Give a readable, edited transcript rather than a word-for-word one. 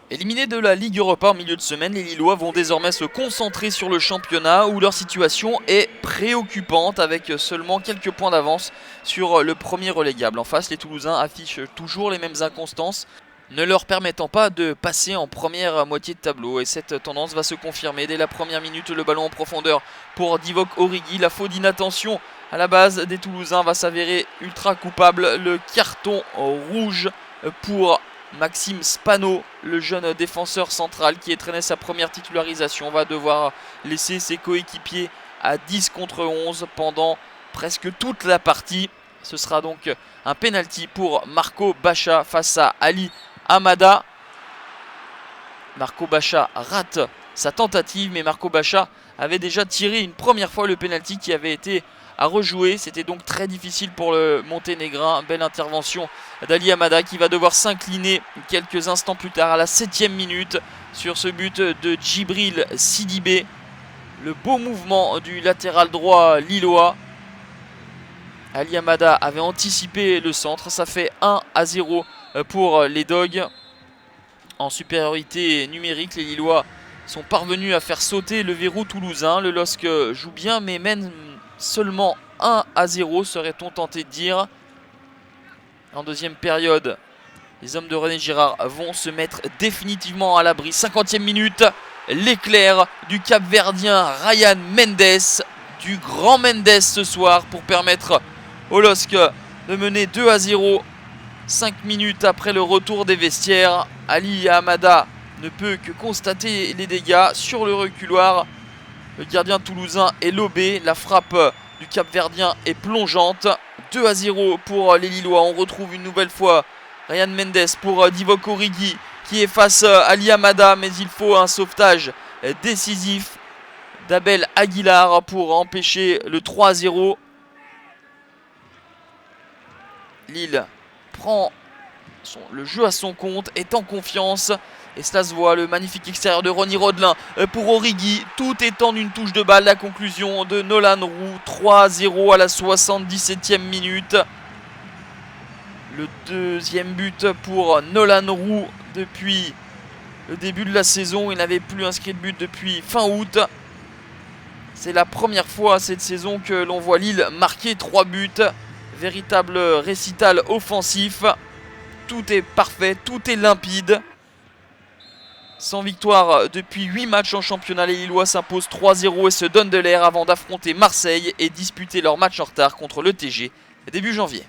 Éliminés de la Ligue Europa en milieu de semaine, les Lillois vont désormais se concentrer sur le championnat où leur situation est préoccupante avec seulement quelques points d'avance sur le premier relégable. En face, les Toulousains affichent toujours les mêmes inconstances, ne leur permettant pas de passer en première moitié de tableau. Et cette tendance va se confirmer dès la première minute. Le ballon en profondeur pour Divock Origi. La faute d'inattention à la base des Toulousains va s'avérer ultra coupable. Le carton rouge pour Maxime Spano, le jeune défenseur central qui traîné sa première titularisation, va devoir laisser ses coéquipiers à 10 contre 11 pendant presque toute la partie. Ce sera donc un penalty pour Marco Baccia face à Ali Hamada. Marco Baccia rate sa tentative, mais Marco Baccia avait déjà tiré une première fois le penalty qui avait été à rejouer. C'était donc très difficile pour le Monténégrin. Belle intervention d'Ali Hamada qui va devoir s'incliner quelques instants plus tard à la 7e minute sur ce but de Djibril Sidibé. Le beau mouvement du latéral droit lillois. Ali Hamada avait anticipé le centre. Ça fait 1-0 pour les Dogs. En supériorité numérique, les Lillois sont parvenus à faire sauter le verrou toulousain. Le LOSC joue bien mais mène seulement 1-0, serait-on tenté de dire. En deuxième période, les hommes de René Girard vont se mettre définitivement à l'abri. 50e minute, l'éclair du Cap-Verdien Ryan Mendes, du grand Mendes ce soir pour permettre au LOSC de mener 2-0. 5 minutes après le retour des vestiaires, Ali Hamada ne peut que constater les dégâts sur le reculoir. Le gardien toulousain est lobé, la frappe du Cap-Verdien est plongeante. 2-0 pour les Lillois. On retrouve une nouvelle fois Ryan Mendes pour Divock Origi qui est face à Ali Hamada, mais il faut un sauvetage décisif d'Abel Aguilar pour empêcher le 3-0. Lille prend le jeu à son compte, est en confiance. Et cela se voit, le magnifique extérieur de Ronny Rodelin pour Origi. Tout est en une touche de balle. La conclusion de Nolan Roux. 3-0 à la 77e minute. Le deuxième but pour Nolan Roux depuis le début de la saison. Il n'avait plus inscrit de but depuis fin août. C'est la première fois cette saison que l'on voit Lille marquer 3 buts. Véritable récital offensif. Tout est parfait, tout est limpide. Sans victoire depuis 8 matchs en championnat, les Lillois s'imposent 3-0 et se donnent de l'air avant d'affronter Marseille et disputer leur match en retard contre le TG début janvier.